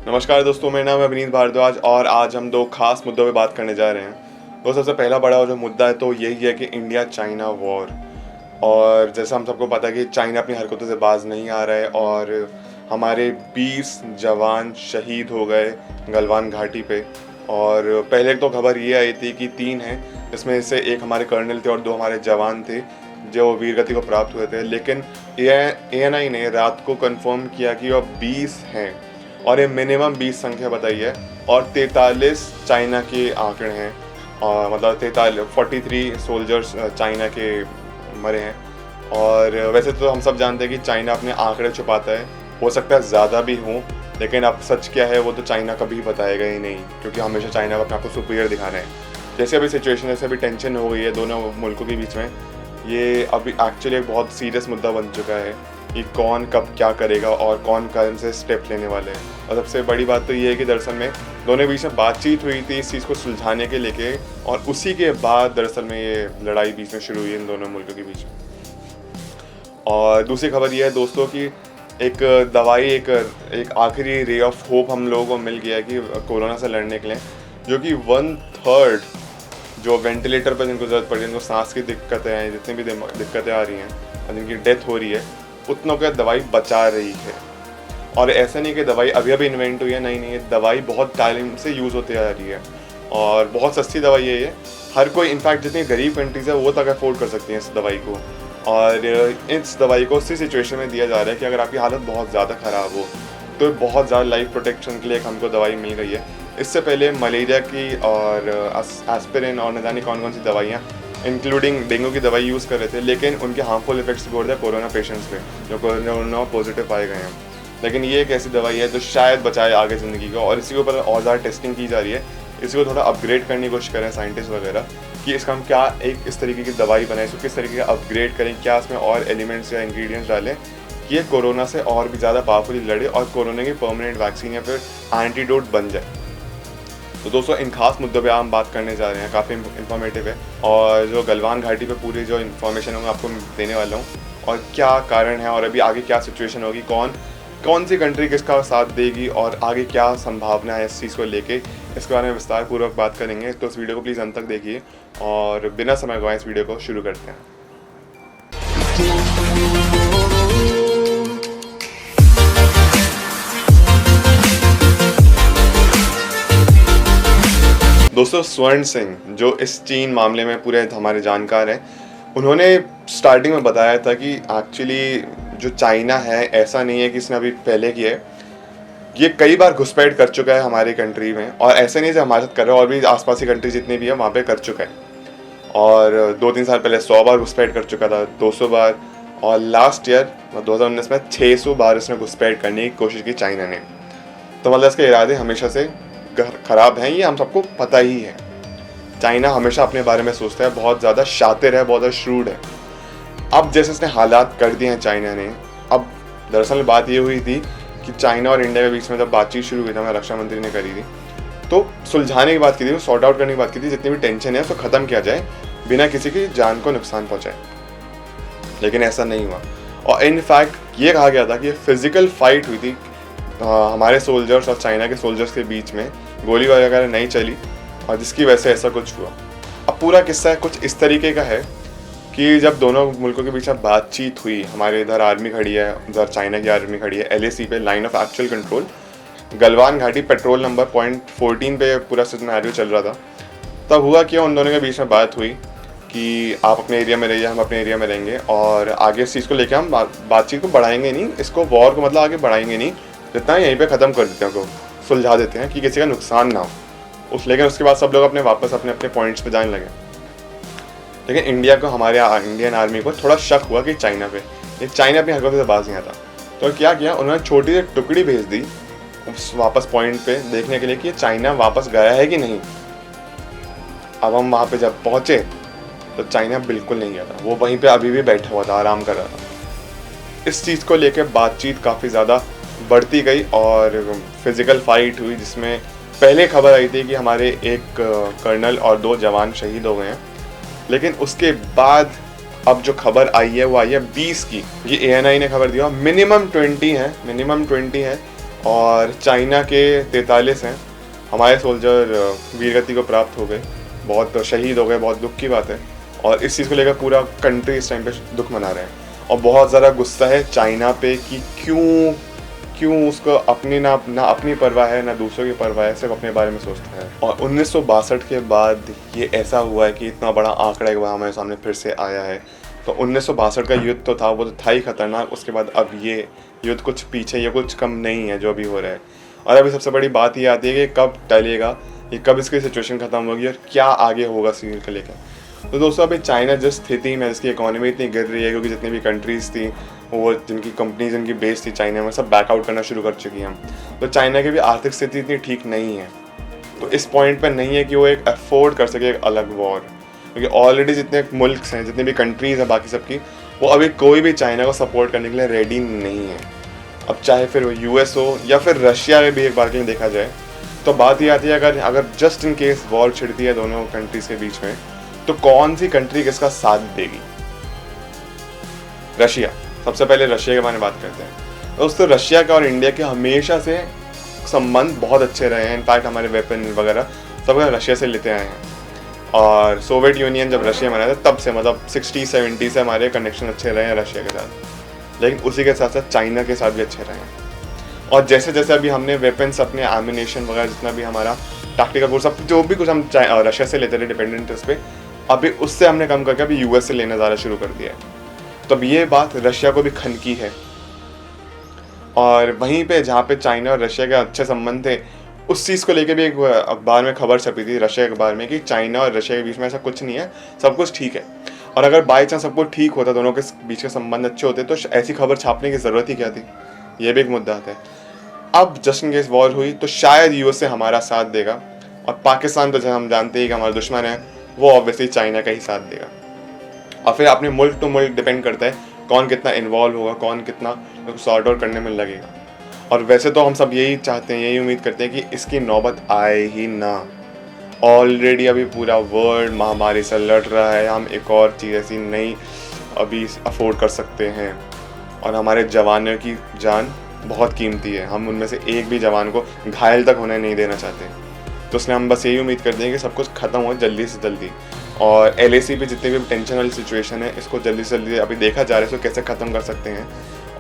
नमस्कार दोस्तों, मेरा नाम है अवनीत भारद्वाज और आज हम दो खास मुद्दों पे बात करने जा रहे हैं। तो सबसे पहला बड़ा जो मुद्दा है तो यही है कि इंडिया चाइना वॉर। और जैसा हम सबको पता है कि चाइना अपनी हरकतों से बाज नहीं आ रहा है और हमारे 20 जवान शहीद हो गए गलवान घाटी पे। और पहले तो खबर ये आई थी कि 3 हैं, जिसमें से एक हमारे कर्नल थे और 2 हमारे जवान थे जो वीरगति को प्राप्त हुए थे। लेकिन ANI ने रात को कंफर्म किया कि अब 20 हैं और ये मिनिमम 20 संख्या बताई है और 43 चाइना के आंकड़े हैं। और मतलब 43 सोल्जर्स चाइना के मरे हैं। और वैसे तो हम सब जानते हैं कि चाइना अपने आंकड़े छुपाता है, हो सकता है ज़्यादा भी हों, लेकिन अब सच क्या है वो तो चाइना कभी बताएगा ही नहीं, क्योंकि हमेशा चाइना को अपने आप को सुपीरियर दिखाना है। जैसे अभी सिचुएशन, जैसे अभी टेंशन हो गई है दोनों मुल्कों के बीच में, ये अभी एक्चुअली एक बहुत सीरियस मुद्दा बन चुका है कि कौन कब क्या करेगा और कौन कौन से स्टेप लेने वाले हैं। और सबसे बड़ी बात तो ये है कि दरअसल में दोनों बीच में बातचीत हुई थी इस चीज़ को सुलझाने के लेके, और उसी के बाद दरअसल में ये लड़ाई बीच में शुरू हुई इन दोनों मुल्कों के बीच में। और दूसरी खबर ये है दोस्तों कि एक दवाई, एक आखिरी रे ऑफ होप हम लोगों को मिल गया है कि कोरोना से लड़ने के लिए, जो कि 1/3 जो वेंटिलेटर पर जिनको ज़रूरत पड़ी है, जिनको सांस की दिक्कतें हैं, जितनी भी दिक्कतें आ रही हैं और जिनकी डेथ हो रही है, उतनों को दवाई बचा रही है। और ऐसा नहीं कि दवाई अभी अभी इन्वेंट हुई है, नहीं, ये दवाई बहुत टाइम से यूज़ होती आ रही है और बहुत सस्ती दवाई है ये। हर कोई, इनफैक्ट जितनी गरीब कंट्रीज़ है वो तक अफोर्ड कर सकती हैं इस दवाई को। और इस दवाई को उसी सिचुएशन में दिया जा रहा है कि अगर आपकी हालत बहुत ज़्यादा ख़राब हो तो बहुत ज़्यादा लाइफ प्रोटेक्शन के लिए हमको दवाई मिल गई है। इससे पहले मलेरिया की और एस्पिरिन और न जाने कौन कौन सी दवाइयाँ, इंक्लूडिंग डेंगू की दवाई यूज़ कर रहे थे, लेकिन उनके हार्मफुल इफेक्ट्स भी हो रहे थे कोरोना पेशेंट्स पे जो कोरोना पॉजिटिव पाए गए हैं। लेकिन ये एक ऐसी दवाई है जो शायद बचाए आगे ज़िंदगी को, और इसी के ऊपर और ज़्यादा टेस्टिंग की जा रही है। इसी को थोड़ा अपग्रेड करने की कोशिश करें साइंटिस्ट वगैरह कि इसका हम क्या एक इस तरीके की दवाई बनाएं, इसको किस तरीके का अपग्रेड करें, क्या इसमें और एलिमेंट्स या इंग्रेडिएंट्स डालें कि ये कोरोना से और भी ज़्यादा पावरफुली लड़े और कोरोना की परमानेंट वैक्सीन या फिर एंटीडोट बन जाए। तो दोस्तों, इन खास मुद्दों पे हम बात करने जा रहे हैं, काफ़ी इन्फॉर्मेटिव है। और जो गलवान घाटी पे पूरी जो इन्फॉर्मेशन है मैं आपको देने वाला हूँ, और क्या कारण है और अभी आगे क्या सिचुएशन होगी, कौन सी कंट्री किसका साथ देगी और आगे क्या संभावना है इस चीज़ को लेके, इसके बारे में विस्तार पूर्वक बात करेंगे। तो इस वीडियो को प्लीज़ अंत तक देखिए और बिना समय गवाए इस वीडियो को शुरू करते हैं। दोस्तों, स्वर्ण सिंह जो इस चीन मामले में पूरे हमारे जानकार हैं, उन्होंने स्टार्टिंग में बताया था कि एक्चुअली जो चाइना है, ऐसा नहीं है कि इसने अभी पहले की है, ये कई बार घुसपैठ कर चुका है हमारी कंट्री में, और ऐसे नहीं जो हमारे साथ कर रहा है, और भी आसपास की कंट्री जितनी भी है वहाँ पे कर चुका है। और 2-3 साल पहले 100 बार घुसपैठ कर चुका था, 200 बार, और लास्ट ईयर 2019 में 600 बार इसने घुसपैठ करने की कोशिश की चाइना ने। तो मतलब इसके इरादे हमेशा से ख़राब हैं, ये हम सबको पता ही है। चाइना हमेशा अपने बारे में सोचता है, बहुत ज़्यादा शातिर है, बहुत ज़्यादा श्रूड है। अब जैसे इसने हालात कर दिए हैं चाइना ने, अब दरअसल बात ये हुई थी कि चाइना और इंडिया के बीच में जब बातचीत शुरू हुई थी, हमारे रक्षा मंत्री ने करी थी, तो सुलझाने की बात की थी, सॉर्ट आउट करने की बात की थी, जितनी भी टेंशन है उसको ख़त्म किया जाए बिना किसी की जान को नुकसान पहुँचाए। लेकिन ऐसा नहीं हुआ, और इनफैक्ट ये कहा गया था कि फिज़िकल फाइट हुई थी हमारे सोल्जर्स और चाइना के सोल्जर्स के बीच में, गोली वगैरह नहीं चली, और जिसकी वजह से ऐसा कुछ हुआ। अब पूरा किस्सा कुछ इस तरीके का है कि जब दोनों मुल्कों के बीच में बातचीत हुई, हमारे इधर आर्मी खड़ी है, उधर चाइना की आर्मी खड़ी है, LAC पे, line of actual control, Galwan घाटी पेट्रोल नंबर पॉइंट 14 पे पूरा सिनेरियो चल रहा था। तब हुआ कि उन दोनों के बीच में बात हुई कि आप अपने एरिया में रहिए, हम अपने एरिया में रहेंगे, और आगे इस चीज़ को लेकर हम बातचीत को बढ़ाएंगे नहीं, इसको वॉर को मतलब आगे बढ़ाएंगे नहीं, जितना यहीं पे ख़त्म कर देते हैं, को सुलझा देते हैं कि किसी का नुकसान ना हो। लेकिन उसके बाद सब लोग वापस अपने अपने पॉइंट्स पे जाने लगे। लेकिन इंडिया को, हमारे इंडियन आर्मी को थोड़ा शक हुआ कि चाइना पे, ये चाइना अपनी हरकतों से बाज नहीं आता। तो क्या किया, उन्होंने छोटी सी टुकड़ी भेज दी वापस पॉइंट पे देखने के लिए कि ये चाइना वापस गया है कि नहीं। अब हम वहाँ पे जब पहुँचे तो चाइना बिल्कुल नहीं गया था, वो वहीं पे अभी भी बैठा हुआ था, आराम कर रहा था। इस चीज़ को लेकर बातचीत काफ़ी ज़्यादा बढ़ती गई और फिज़िकल फाइट हुई, जिसमें पहले खबर आई थी कि हमारे एक कर्नल और 2 जवान शहीद हो गए हैं। लेकिन उसके बाद अब जो खबर आई है वो आई है 20 की। ये ANI ने खबर दिया, मिनिमम 20 है, और चाइना के 43 हैं हमारे सोल्जर वीरगति को प्राप्त हो गए, बहुत शहीद हो गए, बहुत दुख की बात है। और इस चीज़ को लेकर पूरा कंट्री इस टाइम पे दुख मना रहे हैं और बहुत ज़्यादा गुस्सा है चाइना पे कि क्यों उसको अपनी ना अपनी परवाह है ना दूसरों की परवाह है, सिर्फ अपने बारे में सोचता है। और 1962 के बाद ये ऐसा हुआ है कि इतना बड़ा आंकड़ा एक बार हमारे सामने फिर से आया है। तो 1962 का युद्ध तो था, वो तो था ही खतरनाक। उसके बाद अब ये युद्ध कुछ पीछे या कुछ कम नहीं है जो भी हो रहा है। और अभी सबसे बड़ी बात ये आती है कि कब टलेगा, ये कब इसकी सिचुएशन ख़त्म होगी और क्या आगे होगा सीरियल को लेकर। तो दोस्तों अभी चाइना जिस स्थिति में, जिसकी इकोनॉमी इतनी गिर रही है क्योंकि जितनी भी कंट्रीज़ थी वो, जिनकी कंपनीज, जिनकी बेस थी चाइना में, सब बैकआउट करना शुरू कर चुकी हैं। तो चाइना की भी आर्थिक स्थिति इतनी ठीक नहीं है, तो इस पॉइंट पर नहीं है कि वो एक अफोर्ड कर सके एक अलग वॉर, क्योंकि ऑलरेडी जितने मुल्क हैं, जितनी भी कंट्रीज़ हैं बाकी सबकी, वो अभी कोई भी चाइना को सपोर्ट करने के लिए रेडी नहीं है। अब चाहे फिर वो यूएस हो या फिर रशिया में भी एक बार के लिए देखा जाए, तो बात ये आती है अगर जस्ट इन केस वॉर छिड़ती है दोनों कंट्रीज़ के बीच में, तो कौन सी कंट्री किसका साथ देगी? रशिया। सबसे पहले रशिया के बारे में बात करते हैं। दोस्तों रशिया का और इंडिया के हमेशा से संबंध बहुत अच्छे रहे हैं। इनफैक्ट हमारे वेपन वगैरह सब रशिया से लेते आए हैं। और सोवियत यूनियन जब रशिया में रहा था तब से, मतलब 60-70 से हमारे कनेक्शन अच्छे रहे हैं रशिया के साथ। लेकिन उसी के साथ साथ चाइना के साथ भी अच्छे रहे हैं। और जैसे जैसे अभी हमने वेपन्स, अपने एमिनेशन वगैरह, जितना भी हमारा टैक्टिकल फोर्स, सब जो भी कुछ हम रशिया से लेते थे डिपेंडेंट उस पर, अभी उससे हमने कम करके अभी यूएस से लेना ज़्यादा शुरू कर दिया है। तो अब ये बात रशिया को भी खनकी है। और वहीं पे जहाँ पे चाइना और रशिया के अच्छे संबंध थे, उस चीज़ को लेके भी एक अखबार में खबर छपी थी, रशिया के अखबार में, कि चाइना और रशिया के बीच में ऐसा कुछ नहीं है, सब कुछ ठीक है। और अगर बाई चांस सब कुछ ठीक होता, दोनों के बीच के संबंध अच्छे होते, तो ऐसी खबर छापने की ज़रूरत ही क्या थी? ये भी एक मुद्दा आता है। अब जस्ट इन केस वॉर हुई तो शायद यूएस से हमारा साथ देगा, और पाकिस्तान तो जैसे हम जानते ही कि हमारा दुश्मन है, वो ऑब्वियसली चाइना का ही साथ देगा। और फिर अपने मुल्क टू मुल्क डिपेंड करता है कौन कितना इन्वॉल्व होगा, कौन कितना सॉर्ट आउट करने में लगेगा। और वैसे तो हम सब यही चाहते हैं, यही उम्मीद करते हैं कि इसकी नौबत आए ही ना। ऑलरेडी अभी पूरा वर्ल्ड महामारी से लड़ रहा है, हम एक और चीज़ ऐसी नहीं अभी अफोर्ड कर सकते हैं। और हमारे जवानों की जान बहुत कीमती है, हम उनमें से एक भी जवान को घायल तक होने नहीं देना चाहते। तो उसने हम बस यही उम्मीद करते हैं कि सब कुछ ख़त्म हो जल्दी से जल्दी। और LAC पे जितने भी टेंशन वाली सिचुएशन है, इसको जल्दी से जल्दी अभी देखा जा रहा है इसको कैसे ख़त्म कर सकते हैं।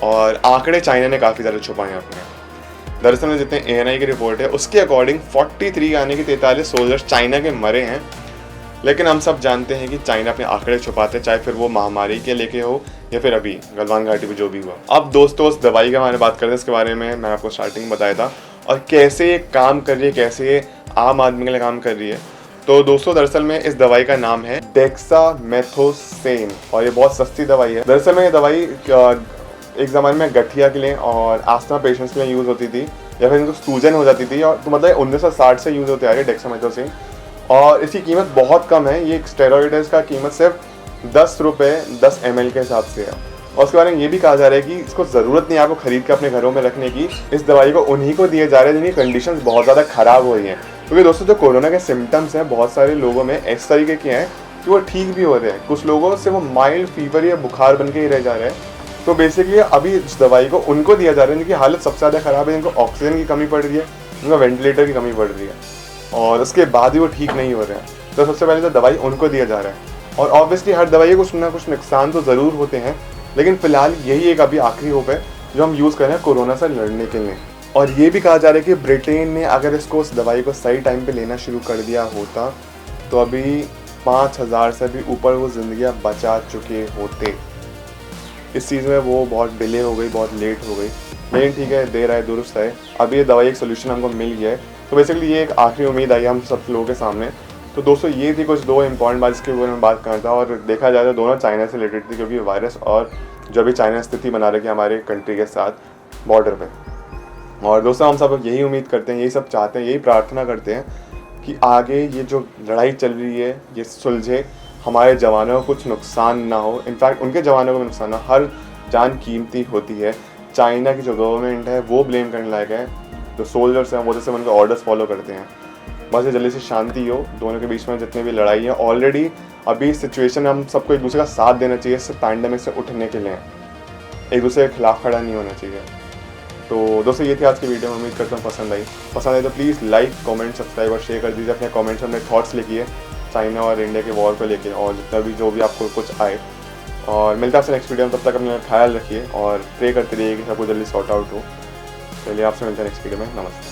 और आंकड़े चाइना ने काफ़ी ज़्यादा छुपाए हैं अपने। दरअसल में जितने ANI की रिपोर्ट है उसके अकॉर्डिंग 43 यानी कि 43 सोल्जर्स चाइना के मरे हैं। लेकिन हम सब जानते हैं कि चाइना अपने आंकड़े छुपाते, चाहे फिर वो महामारी के लेके हो या फिर अभी गलवान घाटी पे जो भी हुआ। अब दोस्तों उस दवाई के बारे में बात करते हैं, इसके बारे में मैं आपको स्टार्टिंग में बताया था, और कैसे ये काम कर रही है, कैसे ये आम आदमी के लिए काम कर रही है। तो दोस्तों दरअसल में इस दवाई का नाम है डेक्सामेथोसेन, और ये बहुत सस्ती दवाई है। दरअसल में ये दवाई एक ज़माने में गठिया के लिए और आस्थमा पेशेंट्स के लिए यूज़ होती थी, या फिर इनको सूजन हो जाती थी, और तो मतलब 1960 से यूज़ होते आ रही है डेक्सामेथोसेन। और इसकी कीमत बहुत कम है, ये एक स्टेरॉइड है, इसका कीमत सिर्फ 10 रुपये 10 ml के हिसाब से है। और उसके बारे में ये भी कहा जा रहा है कि इसको ज़रूरत नहीं है आपको खरीद के अपने घरों में रखने की। इस दवाई को उन्हीं को दिए जा रहे हैं जिनकी कंडीशंस बहुत ज़्यादा ख़राब हो रही हैं। क्योंकि दोस्तों जो कोरोना के सिम्टम्स हैं बहुत सारे लोगों में इस तरीके के हैं कि वो ठीक भी हो रहे हैं, कुछ लोगों से वो माइल्ड फीवर या बुखार बन के ही रह जा रहे हैं। तो बेसिकली अभी इस दवाई को उनको दिया जा रहा है जिनकी हालत सबसे ज़्यादा ख़राब है, जिनको ऑक्सीजन की कमी पड़ रही है, जिनको वेंटिलेटर की कमी पड़ रही है, और उसके बाद भी वो ठीक नहीं हो रहे हैं। तो सबसे पहले तो दवाई उनको दिया जा रहा है। और ऑब्वियसली हर दवाई के कुछ ना कुछ नुकसान तो ज़रूर होते हैं, लेकिन फ़िलहाल यही एक अभी आखिरी होप है जो हम यूज़ कर रहे हैं कोरोना से लड़ने के लिए। और ये भी कहा जा रहा है कि ब्रिटेन ने अगर इसको उस दवाई को सही टाइम पे लेना शुरू कर दिया होता तो अभी 5000 से भी ऊपर वो ज़िंदगियाँ बचा चुके होते। इस चीज़ में वो बहुत डिले हो गई, बहुत लेट हो गई, लेकिन ठीक है, देर आए दुरुस्त है, अभी ये दवाई एक सोल्यूशन हमको मिल गया है। तो बेसिकली ये एक आखिरी उम्मीद आई हम सब लोगों के सामने। तो दोस्तों ये थी कुछ दो इंपॉर्टेंट बात जिसके बारे में बात करना था, और देखा जाए तो दोनों चाइना से रिलेटेड थी, क्योंकि वायरस और जो भी चाइना स्थिति बना रखी हमारे कंट्री के साथ बॉर्डर पे। और दोस्तों हम सब यही उम्मीद करते हैं, यही सब चाहते हैं, यही प्रार्थना करते हैं कि आगे ये जो लड़ाई चल रही है ये सुलझे, हमारे जवानों को कुछ नुकसान ना हो, इनफैक्ट उनके जवानों को भी नुकसान ना हो। हर जान कीमती होती है। चाइना की जो गवर्नमेंट है वो ब्लेम करने लायक है, जो सोल्जर्स हैं वो जैसे उनके ऑर्डर्स फॉलो करते हैं। बस ये जल्दी से शांति हो, दोनों के बीच में जितनी भी लड़ाई है। ऑलरेडी अभी सिचुएशन हम सबको एक दूसरे का साथ देना चाहिए इस पैंडेमिक से उठने के लिए, एक दूसरे के खिलाफ खड़ा नहीं होना चाहिए। तो दोस्तों ये थी आज की वीडियो में, उम्मीद करता हूँ पसंद आई तो प्लीज़ लाइक कमेंट सब्सक्राइब और शेयर कर दीजिए। अपने कमेंट्स में अपने थॉट्स लिखिए चाइना और इंडिया के वॉर को लेके, और जितना भी जो भी आपको कुछ आए। और मिलता है आपसे नेक्स्ट वीडियो में, तब तक अपना ख्याल रखिए और प्रे करते रहिए कि सब कुछ जल्दी सॉर्ट आउट हो। चलिए आपसे मिलते हैं नेक्स्ट वीडियो में, नमस्ते।